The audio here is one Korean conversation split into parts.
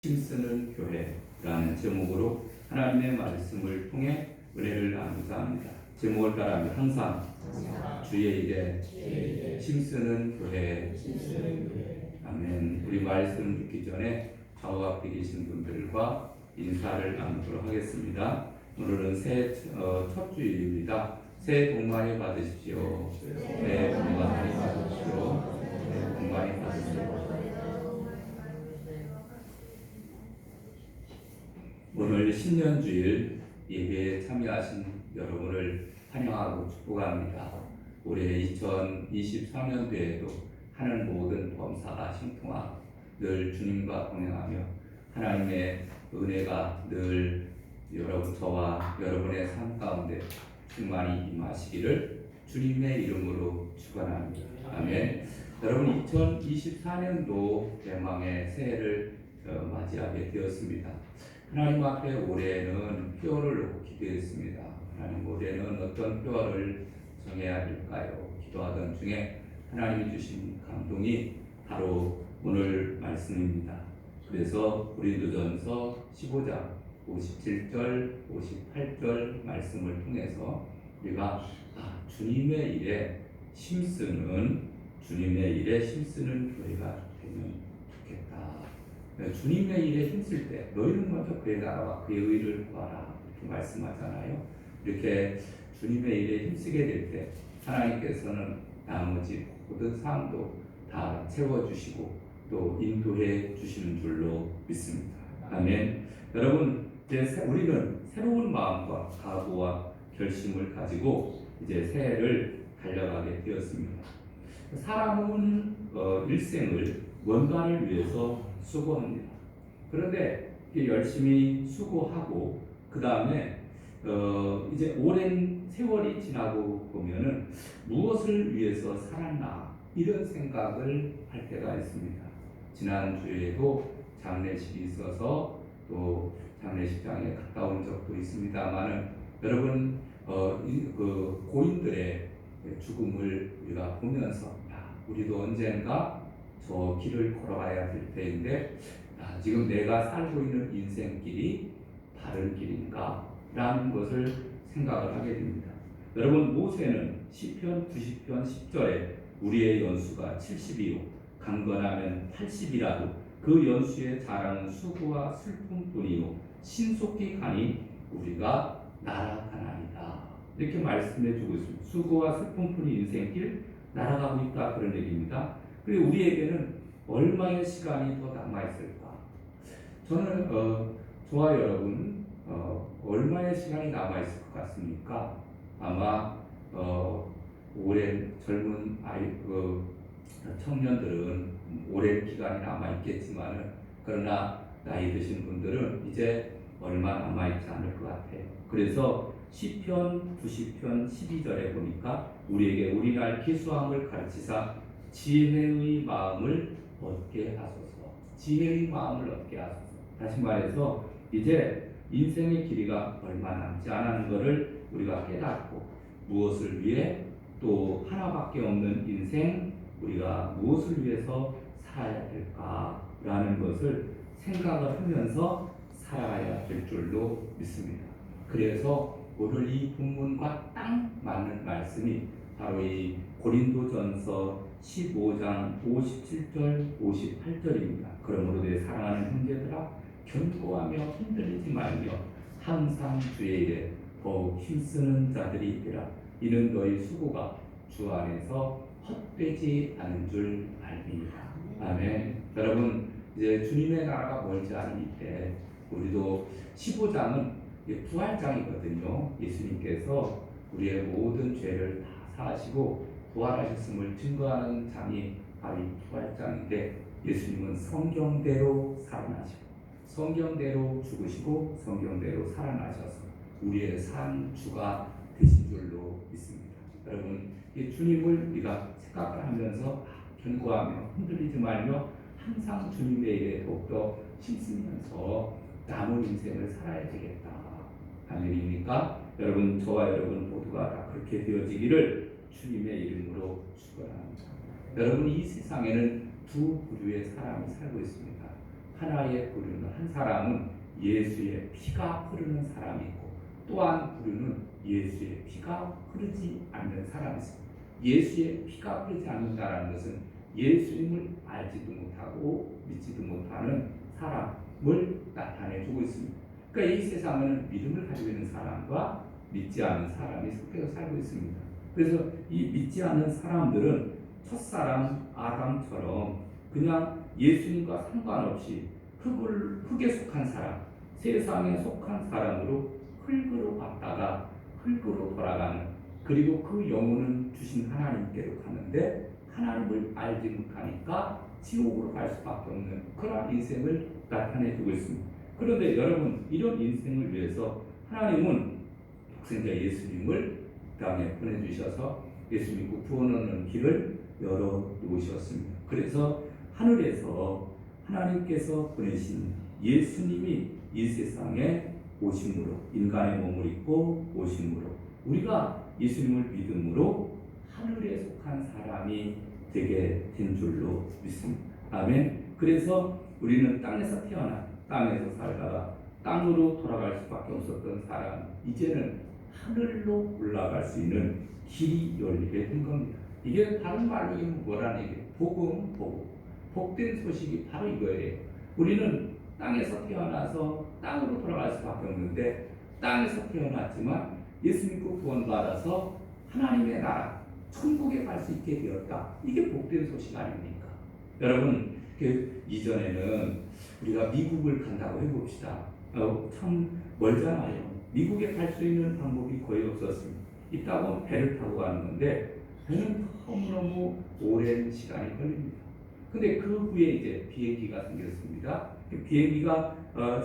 힘쓰는 교회라는 제목으로 하나님의 말씀을 통해 은혜를 나누고자 합니다. 제목을 따라하면 항상 주의 일에 힘쓰는 교회. 아멘. 우리 말씀 듣기 전에 좌우 앞에 계신 분들과 인사를 나누도록 하겠습니다. 오늘은 첫 주일입니다. 새해 복 많이 받으십시오. 새해 복 많이 받으십시오. 새해 복 많이 받으십시오. 오늘 신년주일 예배에 참여하신 여러분을 환영하고 축복합니다. 올해 2023년도에도 하는 모든 범사가 형통하고 늘 주님과 동행하며 하나님의 은혜가 늘 저와 여러분의 삶 가운데 충만히 임하시기를 주님의 이름으로 축원합니다. 아멘. 여러분, 2024년도 대망의 새해를 맞이하게 되었습니다. 하나님 앞에 올해는 표어를 놓고 기도했습니다. 하나님, 올해는 어떤 표어를 정해야 될까요? 기도하던 중에 하나님이 주신 감동이 바로 오늘 말씀입니다. 그래서 고린도전서 15장 57절 58절 말씀을 통해서 우리가 주님의 일에 힘쓰는 교회가 되면 좋겠다. 주님의 일에 힘쓸 때 너희는 먼저 그의 나라와 그의 의를 구하라, 이렇게 말씀하잖아요. 이렇게 주님의 일에 힘쓰게 될 때 하나님께서는 나머지 모든 사항도 다 채워주시고 또 인도해 주시는 줄로 믿습니다. 아멘. 여러분, 이제 우리는 새로운 마음과 각오와 결심을 가지고 이제 새해를 달려가게 되었습니다. 사람은 일생을 뭔가를 위해서 수고합니다. 그런데 열심히 수고하고 그 다음에 이제 오랜 세월이 지나고 보면은 무엇을 위해서 살았나 이런 생각을 할 때가 있습니다. 지난주에도 장례식이 있어서 또 장례식장에 갔다 온 적도 있습니다만은 여러분 그 고인들의 죽음을 우리가 보면서 우리도 언젠가 저 길을 걸어가야 될 때인데 지금 내가 살고 있는 인생길이 바른 길인가? 라는 것을 생각을 하게 됩니다. 여러분, 모세는 시편 90편 10절에 우리의 연수가 70이요 강건하면 80이라도 그 연수의 자랑은 수고와 슬픔뿐이요 신속히 가니 우리가 날아가나이다, 이렇게 말씀해 주고 있습니다. 수고와 슬픔뿐이 인생길 날아가고 있다, 그런 얘기입니다. 그리고 우리에게는 얼마의 시간이 더 남아있을까? 저는 저와 여러분 얼마의 시간이 남아있을 것 같습니까? 아마 오랜 젊은 청년들은 오랜 기간이 남아있겠지만 그러나 나이 드신 분들은 이제 얼마 남아있지 않을 것 같아요. 그래서 시편 90편 12절에 보니까 우리에게 우리날 기수함을 가르치사 지혜의 마음을 얻게 하소서. 지혜의 마음을 얻게 하소서. 다시 말해서 이제 인생의 길이가 얼마 남지 않은 것을 우리가 깨닫고 무엇을 위해, 또 하나밖에 없는 인생 우리가 무엇을 위해서 살아야 될까라는 것을 생각을 하면서 살아가야 될 줄로 믿습니다. 그래서 오늘 이 본문과 딱 맞는 말씀이 바로 이 고린도전서 15장 57절 58절입니다. 그러므로 내 사랑하는 형제들아, 견고하며 흔들리지 말며 항상 주의 일에 더욱 힘쓰는 자들이 있더라. 이는 너희 수고가 주 안에서 헛되지 않은 줄 알미니라. 아멘. 여러분, 이제 주님의 나라가 멀지 않은 이때 우리도 15장은 부활장이거든요. 예수님께서 우리의 모든 죄를 다 사하시고 부활하셨음을 증거하는 장이 바로 이 부활장인데, 예수님은 성경대로 살아나시고 성경대로 죽으시고 성경대로 살아나셔서 우리의 산 주가 되신 줄로 믿습니다. 여러분, 이 주님을 우리가 생각을 하면서 견고하며 흔들리지 말며 항상 주님의 일에 더욱더 힘쓰면서 남은 인생을 살아야 되겠다. 아멘입니까? 여러분, 저와 여러분 모두가 다 그렇게 되어지기를 주님의 이름으로 축원합니다. 여러분, 이 세상에는 두 부류의 사람이 살고 있습니다. 하나의 부류는 한 사람은 예수의 피가 흐르는 사람이 있고 또한 부류는 예수의 피가 흐르지 않는 사람이 있습니다. 예수의 피가 흐르지 않는다는 것은 예수님을 알지도 못하고 믿지도 못하는 사람을 나타내주고 있습니다. 그러니까 이 세상에는 믿음을 가지고 있는 사람과 믿지 않는 사람이 섞여서 살고 있습니다. 그래서 이 믿지 않는 사람들은 첫사람 아담처럼 그냥 예수님과 상관없이 흙에 속한 사람, 세상에 속한 사람으로 흙으로 왔다가 흙으로 돌아가는, 그리고 그 영혼은 주신 하나님께로 가는데 하나님을 알지 못하니까 지옥으로 갈 수밖에 없는 그런 인생을 나타내주고 있습니다. 그런데 여러분, 이런 인생을 위해서 하나님은 독생자 예수님을 땅에 보내주셔서 예수 믿고 구원 얻는 길을 열어놓으셨습니다. 그래서 하늘에서 하나님께서 보내신 예수님이 이 세상에 오심으로, 인간의 몸을 입고 오심으로 우리가 예수님을 믿음으로 하늘에 속한 사람이 되게 된 줄로 믿습니다. 아멘. 그래서 우리는 땅에서 태어나 땅에서 살다가 땅으로 돌아갈 수밖에 없었던 사람, 이제는 하늘로 올라갈 수 있는 길이 열리게 된 겁니다. 이게 다른 말로 이게 뭐라는 얘기예요? 복음, 복된 소식이 바로 이거예요. 우리는 땅에서 태어나서 땅으로 돌아갈 수밖에 없는데 땅에서 태어났지만 예수 믿고 구원받아서 하나님의 나라, 천국에 갈 수 있게 되었다. 이게 복된 소식 아닙니까? 여러분, 이전에는 우리가 미국을 간다고 해봅시다. 참 멀잖아요. 미국에 갈 수 있는 방법이 거의 없었습니다. 있다고 배를 타고 가는 건데 배는 너무너무 오랜 시간이 걸립니다. 근데 그 후에 이제 비행기가 생겼습니다. 비행기가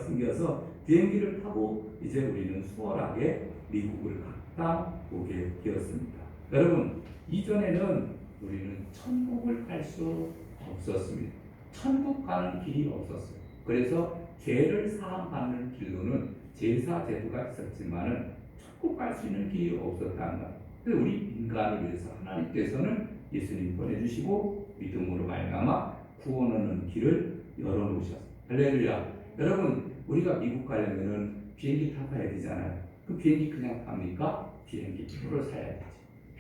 생겨서 비행기를 타고 이제 우리는 수월하게 미국을 갔다 오게 되었습니다. 여러분, 이전에는 우리는 천국을 갈 수 없었습니다. 천국 가는 길이 없었어요. 그래서 죄를 사함받는 길로는 제사 제도가 있었지만은 천국 갈 수 있는 길이 없었다는 거예요. 그래서 우리 인간을 위해서 하나님께서는 예수님 보내주시고 믿음으로 말미암아 구원하는 길을 열어놓으셨어요. 할렐루야. 여러분, 우리가 미국 가려면은 비행기 타고 가야 되잖아요. 그 비행기 그냥 탑니까? 비행기 표를 사야 되지.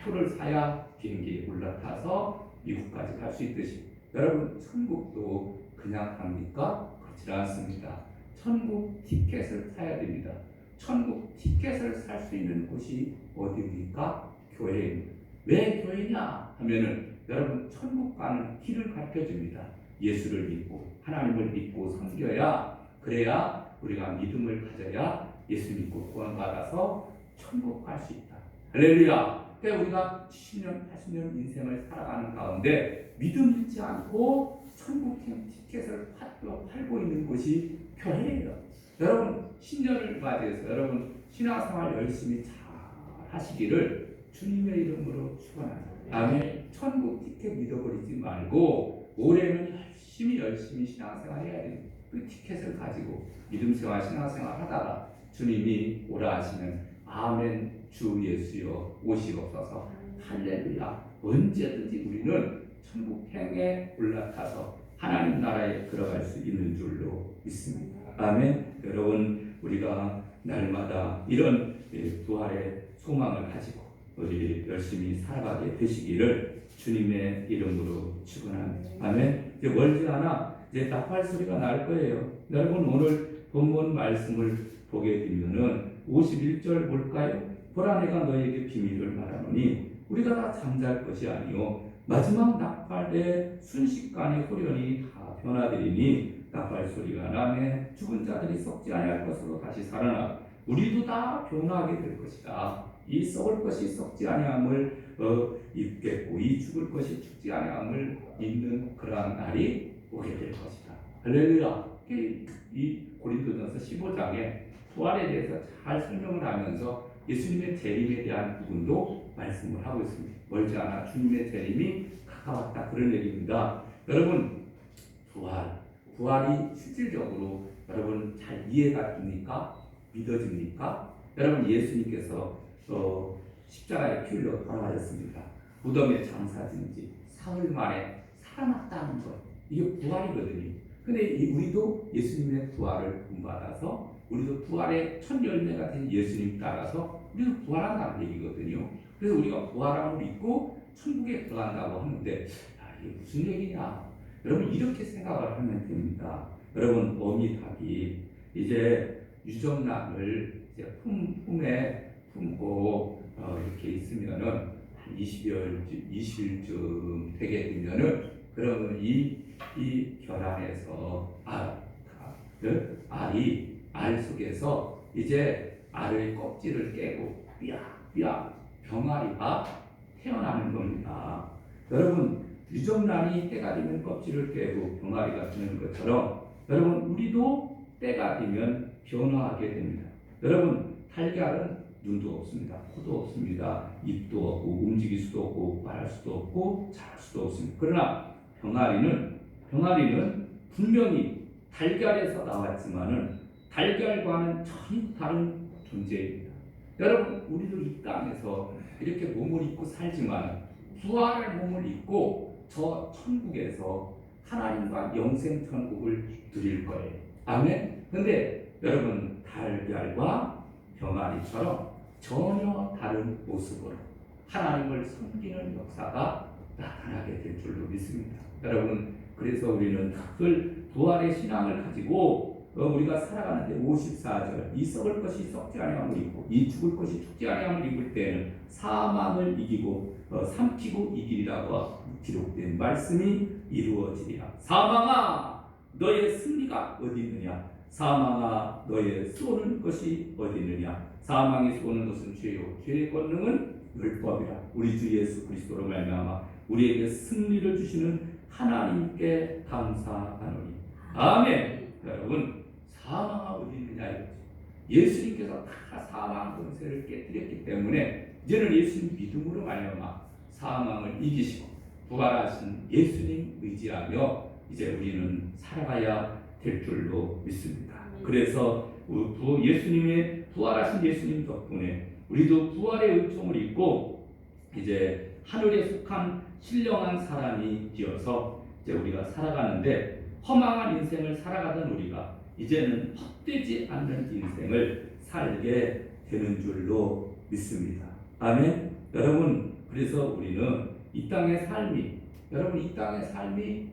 표를 사야 비행기에 올라타서 미국까지 갈 수 있듯이 여러분, 천국도 그냥 갑니까? 그렇지 않습니다. 천국 티켓을 사야 됩니다. 천국 티켓을 살 수 있는 곳이 어디입니까? 교회입니다. 왜 교회냐 하면은 여러분, 천국 가는 길을 가르쳐 줍니다. 예수를 믿고 하나님을 믿고 섬겨야, 그래야 우리가 믿음을 가져야 예수 믿고 구원받아서 천국 갈 수 있다. 할렐루야. 그러니까 우리가 70년, 80년 인생을 살아가는 가운데 믿음 잃지 않고 천국 티켓을 팔고 있는 곳이 교회예요. 여러분, 신년을 맞이해서 여러분 신앙생활 열심히 잘 하시기를 주님의 이름으로 축원합니다. 아멘. 천국 티켓 믿어버리지 말고 올해는 열심히 신앙생활 해야 됩니다. 그 티켓을 가지고 믿음생활, 신앙생활 하다가 주님이 오라 하시면 아멘, 주 예수여 오시옵소서, 할렐루야. 언제든지 우리는 천국 행에 올라타서 하나님 나라에 들어갈 수 있는 줄로 믿습니다. 아멘. 여러분, 우리가 날마다 이런 부활의 소망을 가지고 우리 열심히 살아가게 되시기를 주님의 이름으로 축원합니다. 아멘. 이제 멀지 않아 이제 나팔 소리가 날 거예요. 여러분, 오늘 본문 말씀을 보게 되면은 51절 볼까요? 보라, 내가 너에게 비밀을 말하노니 우리가 다 잠잘 것이 아니요 마지막 나팔의 순식간에 호련히 다 변화되리니 나팔 소리가 나매 죽은 자들이 썩지 아니할 것으로 다시 살아나 우리도 다 변화하게 될 것이다. 이 썩을 것이 썩지 아니함을 입겠고 이 죽을 것이 죽지 아니함을 입는 그러한 날이 오게 될 것이다. 할렐루야. 이 고린도전서 15장에 부활에 대해서 잘 설명을 하면서 예수님의 재림에 대한 부분도 말씀을 하고 있습니다. 멀지 않아 주님의 재림이 가까웠다, 그런 얘기입니다. 여러분, 부활이 실질적으로 여러분 잘 이해가 됩니까? 믿어집니까? 여러분, 예수님께서 십자가에 피 흘려 돌아가셨습니다. 무덤에 장사진 지 사흘 만에 살아났다는 것, 이게 부활이거든요. 근데 우리도 예수님의 부활을 본받아서 우리도 부활의 첫 열매가 된 예수님 따라서 우리도 부활한다는 얘기거든요. 그래서 우리가 부활함을 믿고 천국에 들어간다고 하는데 이게 무슨 얘기냐? 여러분 이렇게 생각을 하면 됩니다. 여러분 어미닭이 이제 유정란을 이제 품에 품고 이렇게 있으면은 한 20일쯤 되게 되면은 그러면 이 결안에서 알이 알 속에서 이제 알의 껍질을 깨고 삐약 병아리가 태어나는 겁니다. 여러분 유정란이 때가 되면 껍질을 깨고 병아리가 되는 것처럼 여러분 우리도 때가 되면 변화하게 됩니다. 여러분 달걀은 눈도 없습니다. 코도 없습니다. 입도 없고 움직일 수도 없고 말할 수도 없고 자랄 수도 없습니다. 그러나 병아리는 분명히 달걀에서 나왔지만은 달걀과는 전혀 다른 존재입니다. 여러분 우리도 이 땅에서 이렇게 몸을 입고 살지만 부활의 몸을 입고 저 천국에서 하나님과 영생 천국을 누릴 거예요. 아멘. 근데 여러분 달걀과 병아리처럼 전혀 다른 모습으로 하나님을 섬기는 역사가 나타나게 될 줄로 믿습니다. 여러분 그래서 우리는 늘 부활의 신앙을 가지고 우리가 살아가는데 54절 이 썩을 것이 썩지 아니함을 입고 이 죽을 것이 죽지 아니함을 입을 때에는 사망을 이기고 삼키고 이기리라고 기록된 말씀이 이루어지리라. 사망아 너의 승리가 어디 있느냐? 사망아 너의 쏘는 것이 어디 있느냐? 사망이 쏘는 것은 죄요 죄의 권능은 율법이라. 우리 주 예수 그리스도로 말미암아 우리에게 승리를 주시는 하나님께 감사하노니. 아멘. 여러분 사망아 어디 있느냐 이거지. 예수님께서 다 사망 권세를 깨뜨렸기 때문에 이제는 예수님 믿음으로 말미암아 사망을 이기시고 부활하신 예수님 의지하며 이제 우리는 살아가야 될 줄로 믿습니다. 그래서 예수님의 부활하신 예수님 덕분에 우리도 부활의 은총을 입고 이제 하늘에 속한 신령한 사람이 되어서 이제 우리가 살아가는데 허망한 인생을 살아가던 우리가 이제는 헛되지 않는 인생을 살게 되는 줄로 믿습니다. 아멘. 여러분 그래서 우리는 이 땅의 삶이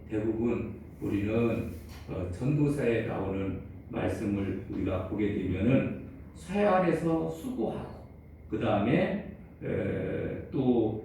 대부분 우리는 전도서에 나오는 말씀을 우리가 보게 되면은 쇠알에서 수고하고 그 다음에 또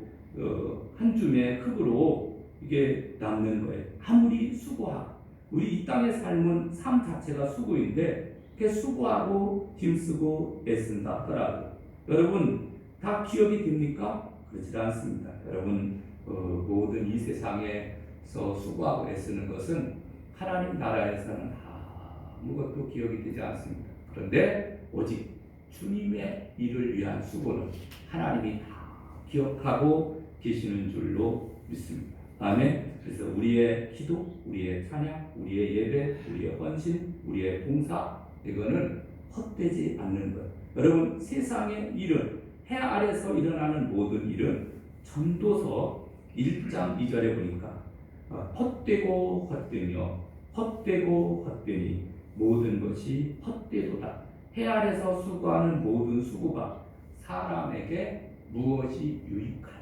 한 줌의 흙으로 이게 남는 거예요. 아무리 수고하고 우리 이 땅의 삶은 삶 자체가 수고인데 이렇게 수고하고 힘쓰고 애쓴다 하더라도 여러분 다 기억이 됩니까? 그렇지 않습니다. 여러분 모든 이 세상에서 수고하고 애쓰는 것은 하나님 나라에서는 아무것도 기억이 되지 않습니다. 그런데 오직 주님의 일을 위한 수고는 하나님이 다 기억하고 계시는 줄로 믿습니다. 아멘. 그래서 우리의 기도, 우리의 찬양, 우리의 예배, 우리의 헌신, 우리의 봉사 이거는 헛되지 않는 것. 여러분 세상의 일은 해 아래서 일어나는 모든 일은 전도서 1장 2절에 보니까 헛되고 헛되며 헛되고 헛되니 모든 것이 헛되도다. 해 아래서 수고하는 모든 수고가 사람에게 무엇이 유익한가?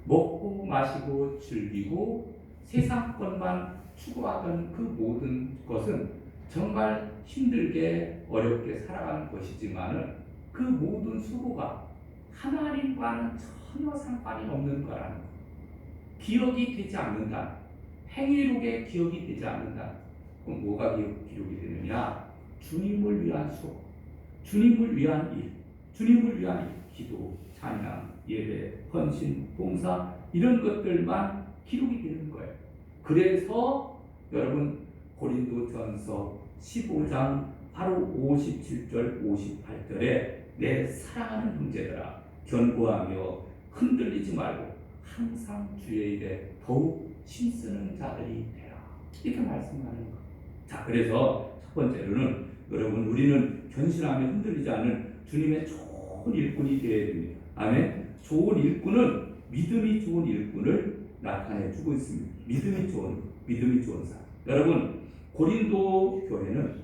먹고 마시고 즐기고 세상 것만 추구하던 그 모든 것은 정말 힘들게 어렵게 살아가는 것이지만은 그 모든 수고가 하나님과는 전혀 상관이 없는 거라는 것. 기억이 되지 않는다. 행위록에 기억이 되지 않는다. 그럼 뭐가 기록이 되느냐? 주님을 위한 수고, 주님을 위한 일, 주님을 위한 일, 기도, 찬양, 예배, 헌신, 봉사 이런 것들만 기록이 되는 거예요. 그래서 여러분 고린도전서 15장 바로 57절 58절에 내 사랑하는 형제들아 견고하며 흔들리지 말고 항상 주의 일에 더욱 힘쓰는 자들이 되라. 이렇게 말씀하는 거예요. 자, 그래서 첫 번째로는 여러분 우리는 견실하며 흔들리지 않는 주님의 좋은 일꾼이 되어야 됩니다. 아멘. 좋은 일꾼은 믿음이 좋은 일꾼을 나타내 주고 있습니다. 믿음이 좋은 믿음이 좋은 사람. 여러분, 고린도 교회는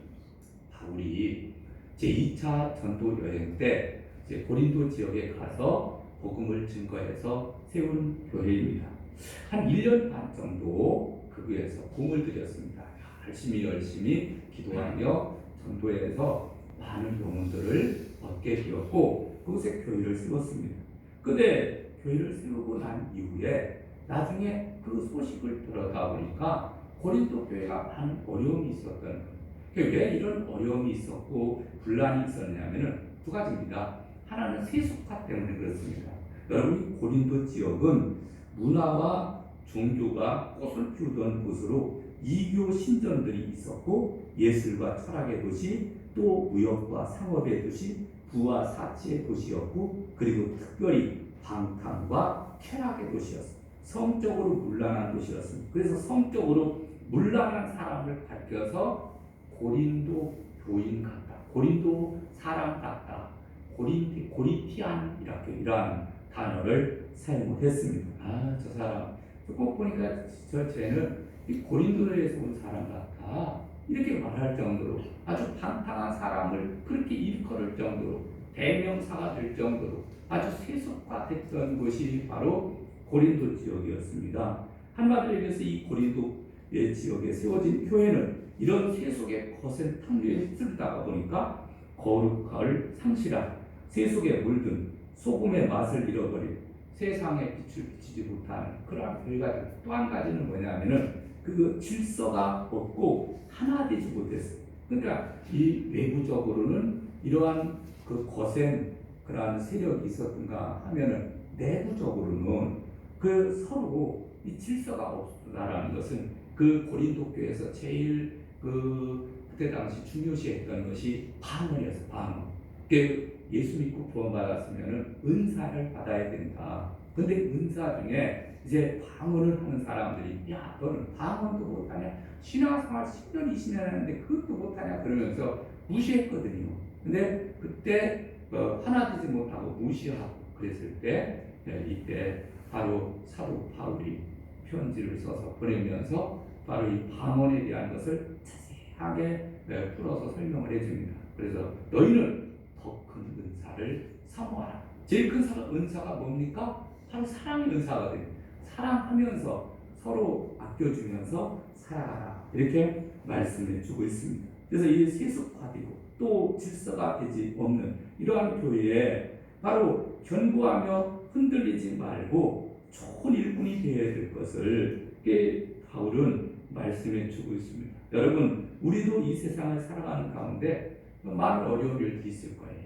바울이 제2차 전도 여행 때 이제 고린도 지역에 가서 복음을 증거해서 세운 교회입니다. 한 1년 반 정도 거기에서 공을 들였습니다. 열심히 기도하며 전도해서 많은 영혼들을 얻게 되었고 그곳에 교회를 세웠습니다. 근데 교회를 세우고 난 이후에 나중에 그 소식을 들어다 보니까 고린도 교회가 많은 어려움이 있었던 거예요. 왜 이런 어려움이 있었고 분란이 있었냐면은 두 가지입니다. 하나는 세속화 때문에 그렇습니다. 여러분, 고린도 지역은 문화와 종교가 꽃을 피우던 곳으로 이교 신전들이 있었고 예술과 철학의 도시, 또 무역과 상업의 도시, 부와 사치의 도시였고 그리고 특별히 방탕과 쾌락의 도시였습니다. 성적으로 문란한 도시였습니다. 그래서 성적으로 문란한 사람을 밝혀서 고린도 교인 같다, 고린도 사람 같다, 고리티안 이런 단어를 사용했습니다. 저 사람 꼭 보니까 쟤는 이 고린도에서 온 사람 같아, 이렇게 말할 정도로 아주 방탕한 사람을 그렇게 일컬을 정도로 대명사가 될 정도로 아주 세속화됐던 곳이 바로 고린도 지역이었습니다. 한마디로 얘기해서 이 고린도의 지역에 세워진 교회는 이런 세속의 거센 탕류에 휩쓸리다가 보니까 거룩함을 상실한, 세속에 물든, 소금의 맛을 잃어버린, 세상에 빛을 비치지 못하는 그러한 교회가 됩니다. 또 한 가지는 뭐냐면은 그 질서가 없고 하나 되지 못했어요. 그러니까 이 외부적으로는 이러한 그 거센 그러한 세력이 있었던가 하면은 내부적으로는 그 서로 이 질서가 없다라는 것은 그 고린도 교회에서 제일 그때 당시 중요시했던 것이 방언이었어요. 방언. 예수 믿고 구원받았으면 은사를 받아야 된다. 근데 은사 중에 이제 방언을 하는 사람들이 야, 너는 방언도 못하냐? 신앙생활 10년 20년 하는데 그것도 못하냐? 그러면서 무시했거든요. 근데 그때 하나 되지 못하고 무시하고 그랬을 때 이때 바로 사도 바울이 편지를 써서 보내면서 바로 이 방언에 대한 것을 자세하게 풀어서 설명을 해줍니다. 그래서 너희는 더 큰 은사를 사모하라. 제일 큰 은사가 뭡니까? 바로 사랑의 은사거든요. 사랑하면서 서로 아껴주면서 살아가라, 이렇게 말씀해 주고 있습니다. 그래서 이 세속화되고 또 질서가 되지 없는 이러한 교회에 바로 견고하며 흔들리지 말고 좋은 일꾼이 되어야 될 것을 바울은 말씀해 주고 있습니다. 여러분, 우리도 이 세상을 살아가는 가운데 많은 어려운 일들이 있을 거예요.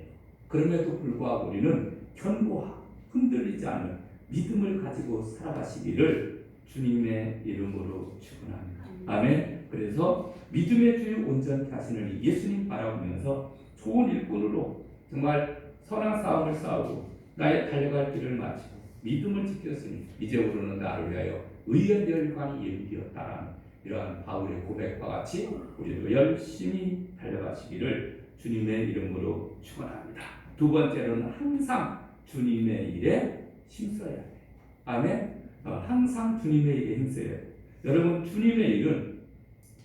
그럼에도 불구하고 우리는 견고하고 흔들리지 않는 믿음을 가지고 살아가시기를 주님의 이름으로 축원합니다. 아멘. 그래서 믿음의 주에 온전히 하시는 예수님 바라보면서 좋은 일꾼으로 정말 선한 싸움을 싸우고 나의 달려갈 길을 마치고 믿음을 지켰으니 이제부로는 나를 위하여 의의 멸관이 예비되었다라는 이러한 바울의 고백과 같이 우리도 열심히 달려가시기를 주님의 이름으로 축원합니다. 두 번째로는 항상 주님의 일에 힘써야 돼요. 아멘. 항상 주님의 일에 힘써야 돼요. 여러분, 주님의 일은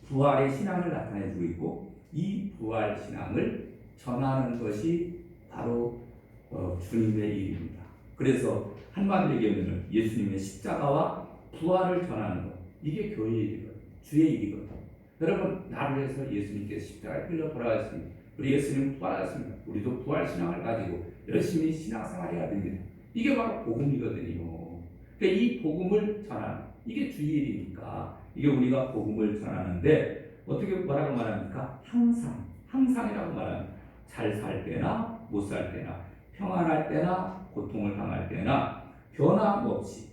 부활의 신앙을 나타내주고 있고 이 부활 신앙을 전하는 것이 바로 주님의 일입니다. 그래서 한마디로 얘기하면 예수님의 십자가와 부활을 전하는 것, 이게 교회의 일이거든요. 주의 일이거든요. 여러분, 나를 위해서 예수님께서 십자가에 끌려 돌아가셨습니다. 우리 예수님 부활하셨습니다. 우리도 부활 신앙을 가지고 열심히 신앙생활해야 됩니다. 이게 바로 복음이거든요. 그러니까 이 복음을 전하는, 이게 주의 일이니까 이게 우리가 복음을 전하는데 어떻게 뭐라고 말합니까? 항상이라고 말합니다. 잘 살 때나 못 살 때나 평안할 때나 고통을 당할 때나 변함없이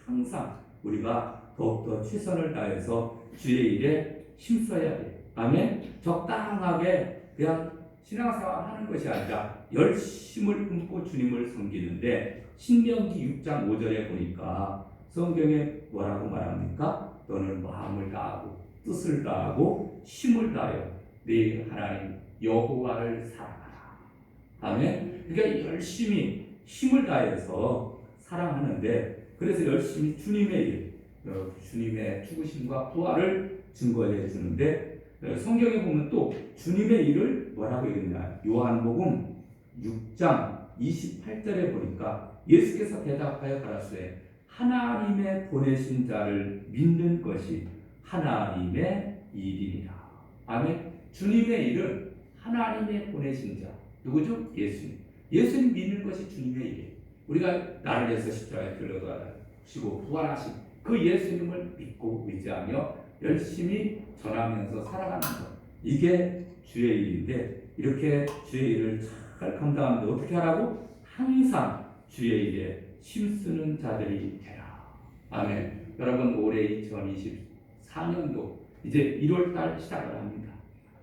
항상 우리가 더욱더 최선을 다해서 주의 일에 힘써야 돼요. 아멘. 적당하게 그냥 신앙생활 하는 것이 아니라 열심을 품고 주님을 섬기는데 신명기 6장 5절에 보니까 성경에 뭐라고 말합니까? 너는 마음을 다하고 뜻을 다하고 힘을 다하여 네 하나님 여호와를 사랑하라. 아멘. 그러니까 열심히 힘을 다해서 사랑하는데, 그래서 열심히 주님의 일, 주님의 죽으심과 부활을 증거해 주는데 성경에 보면 또 주님의 일을 뭐라고 읽느냐 요한복음 6장 28절에 보니까 예수께서 대답하여 가라사대 하나님의 보내신 자를 믿는 것이 하나님의 일이니라. 아멘. 주님의 일은 하나님의 보내신 자 누구죠? 예수님. 예수님 믿는 것이 주님의 일이에요. 우리가 나를 위해서 십자가에 들어가시고 부활하신 그 예수님을 믿고 의지하며 열심히 전하면서 살아가는 것, 이게 주의 일인데 이렇게 주의 일을 잘 감당하는데 어떻게 하라고? 항상 주의 일에 힘쓰는 자들이 되라. 아멘. 여러분 올해 2024년도 이제 1월달 시작을 합니다.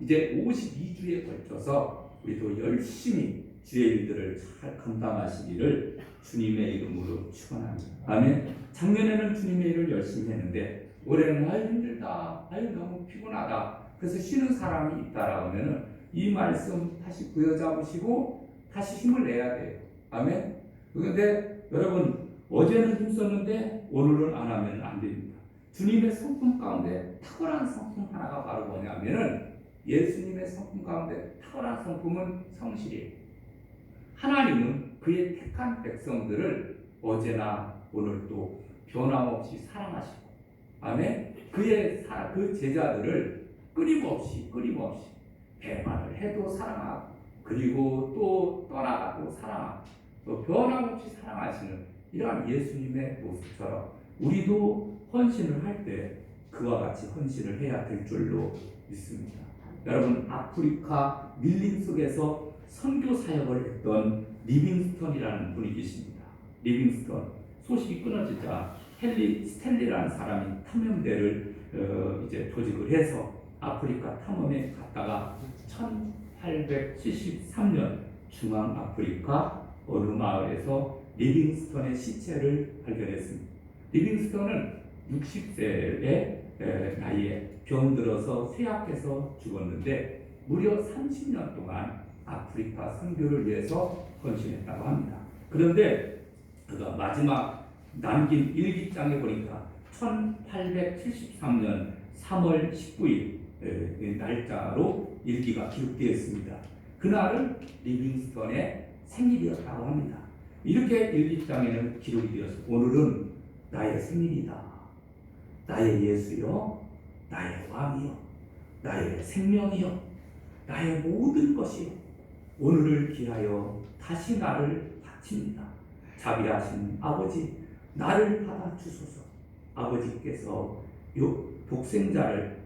이제 52주에 걸쳐서 우리도 열심히 주의 일들을 잘 감당하시기를 주님의 이름으로 축원합니다. 아멘. 작년에는 주님의 일을 열심히 했는데 올해는 아유 힘들다, 아유 너무 피곤하다, 그래서 쉬는 사람이 있다라고 하면은 이 말씀 다시 부여잡으시고 다시 힘을 내야 돼요. 아멘. 그런데 여러분 어제는 힘썼는데 오늘은 안 하면 안 됩니다. 주님의 성품 가운데 탁월한 성품 하나가 바로 뭐냐면은 예수님의 성품 가운데 탁월한 성품은 성실이에요. 하나님은 그의 택한 백성들을 어제나 오늘도 변함없이 사랑하시고, 아멘. 그 제자들을 끊임없이 배반을 해도 사랑하고, 그리고 또 떠나가도 사랑하고, 또 변함없이 사랑하시는 이러한 예수님의 모습처럼 우리도 헌신을 할 때 그와 같이 헌신을 해야 될 줄로 믿습니다. 여러분 아프리카 밀림 속에서 선교 사역을 했던 리빙스턴이라는 분이 계십니다. 리빙스턴 소식이 끊어지자 스탠리라는 사람이 탐험대를 이제 조직을 해서 아프리카 탐험에 갔다가 1873년 중앙 아프리카 어느 마을에서 리빙스턴의 시체를 발견했습니다. 리빙스턴은 60세의 나이에 병들어서 쇠약해서 죽었는데 무려 30년 동안 아프리카 선교를 위해서 헌신했다고 합니다. 그런데 그가 마지막 남긴 일기장에 보니까 1873년 3월 19일 날짜로 일기가 기록되어 있습니다. 그날은 리빙스턴의 생일이었다고 합니다. 이렇게 일기장에는 기록이 되어서 오늘은 나의 생일이다. 나의 예수여, 나의 왕이여, 나의 생명이여, 나의 모든 것이여, 오늘을 기하여 다시 나를 바칩니다. 자비하신 아버지, 나를 받아주소서. 아버지께서 독생자를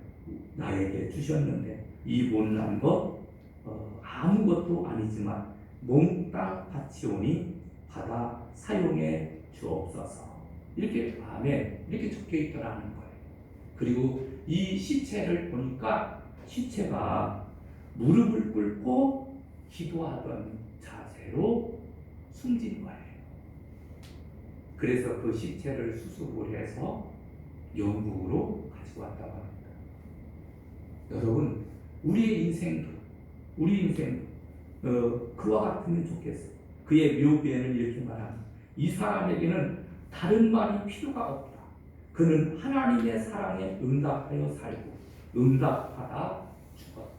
나에게 주셨는데 이 못난 것 아무것도 아니지만 몽땅 바치오니 받아 사용해 주옵소서. 이렇게 마음에 이렇게 적혀 있더라는 거예요. 그리고 이 시체를 보니까 시체가 무릎을 꿇고 기도하던 자세로 숨진 거예요. 그래서 그 시체를 수습을 해서 영국으로 가지고 왔다고 합니다. 여러분 우리 인생도 그와 같으면 좋겠어요. 그의 묘비에는 이렇게 말합니다. 이 사람에게는 다른 말이 필요가 없다. 그는 하나님의 사랑에 응답하여 살고 응답하다 죽었다.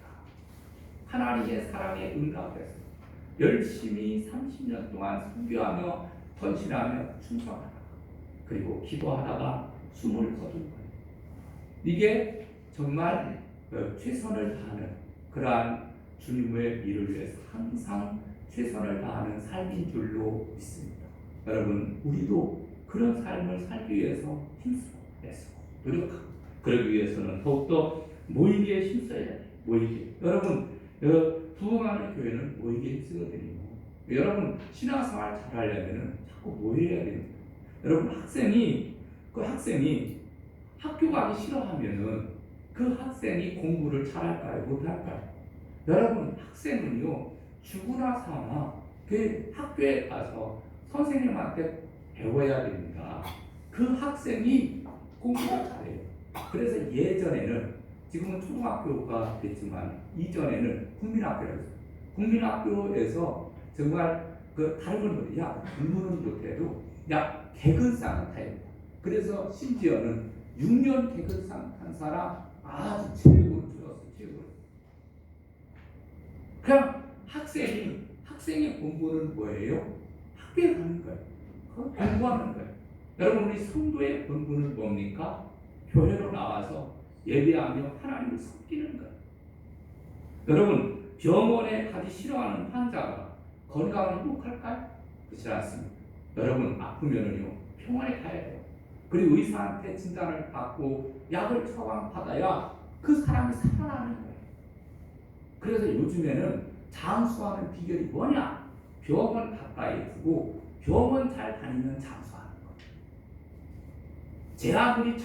하나님의 사랑에 응답해서 열심히 30년 동안 선교하며 헌신하며 충성하다가 그리고 기도하다가 숨을 거둔 거예요. 이게 정말 최선을 다하는 그러한 주님의 일을 위해서 항상 최선을 다하는 삶인 줄로 믿습니다. 여러분 우리도 그런 삶을 살기 위해서 힘쓰고 애쓰고 노력하고 그러기 위해서는 더욱더 모이기에 힘써야 돼요. 모이기. 여러분 부흥하는 교회는 모이기에 힘쓰거든요. 여러분 신앙생활 잘하려면 자꾸 모여야 됩니다. 여러분 학생이 학교 가기 싫어하면은 그 학생이 공부를 잘할까요? 못할까요? 여러분 학생은요 죽으나 사나 그 학교에 가서 선생님한테 배워야 됩니다. 그 학생이 공부를 잘해요. 그래서 예전에는 지금은 초등학교가 됐지만 이전에는 국민학교에서 정말 그 다른 건 못해. 야 공부는 못해도 야 개근 쌓는 타입이다. 그래서 심지어는 6년 계급상 한 사람 아주 최고로 줄었어. 최고로. 그냥 학생의 공부는 뭐예요? 학교에 가는 거예요. 공부하는 거예요. 여러분, 우리 성도의 공부는 뭡니까? 교회로 나와서 예배하며 하나님을 섬기는 거예요. 여러분, 병원에 가기 싫어하는 환자가 건강을 행복할까요? 그렇지 않습니다. 여러분, 아프면은요 병원에 가야 돼요. 그리고 의사한테 진단을 받고 약을 처방받아야 그 사람이 살아나는 거예요. 그래서 요즘에는 장수하는 비결이 뭐냐? 병원 가까이 두고 병원 잘 다니면 장수하는 거예요. 제 아무리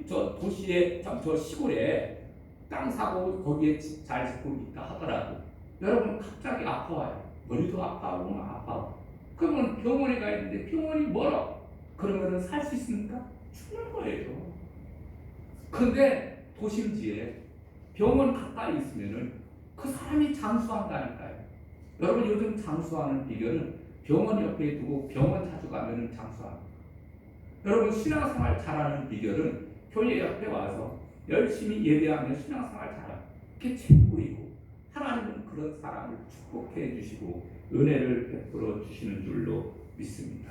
저 도시에 저 시골에 땅 사고 거기에 집 잘 짓고 있다 하더라도 여러분 갑자기 아파와요. 머리도 아파하고 아파하고. 그러면 병원에 가야 되는데 병원이 멀어. 그러면은 살 수 있습니까? 죽는 거예요. 근데 도심지에 병원 가까이 있으면은 그 사람이 장수한다니까요. 여러분, 요즘 장수하는 비결은 병원 옆에 두고 병원 자주 가면은 장수합니다. 여러분, 신앙생활 잘하는 비결은 교회 옆에 와서 열심히 예배하며 신앙생활 잘하는 게 최고이고, 하나님은 그런 사람을 축복해 주시고 은혜를 베풀어 주시는 줄로 믿습니다.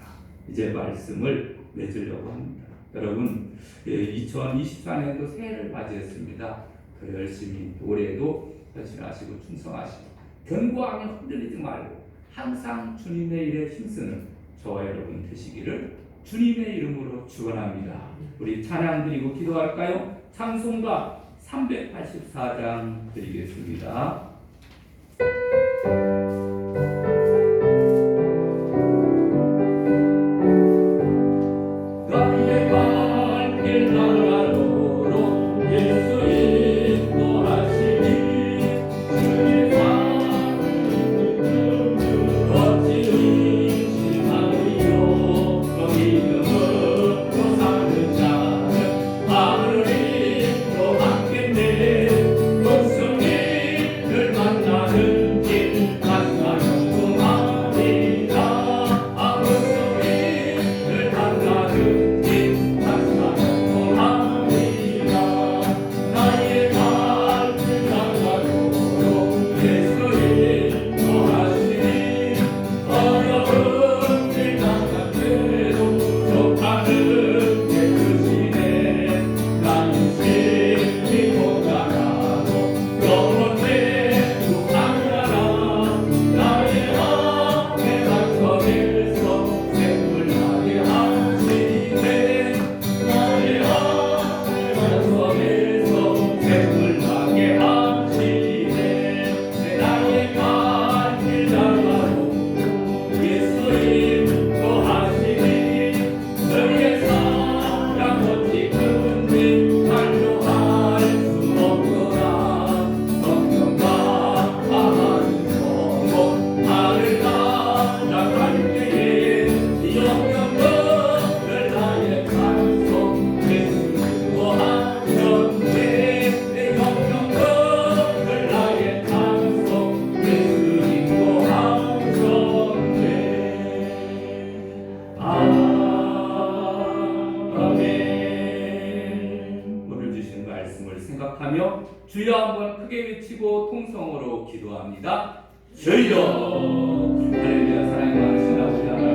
이제 말씀을 맺으려고 합니다. 여러분, 2024년도 새해를 맞이했습니다. 더 열심히 올해도 헌신하시고 충성하시고 견고하게 흔들리지 말고 항상 주님의 일에 힘쓰는 저와 여러분 되시기를 주님의 이름으로 축원합니다. 우리 찬양 드리고 기도할까요? 찬송가 384장 드리겠습니다. 주여 한번 크게 외치고 통성으로 기도합니다. 주여. 할렐루야. 사랑이 많으신 아버지 하나님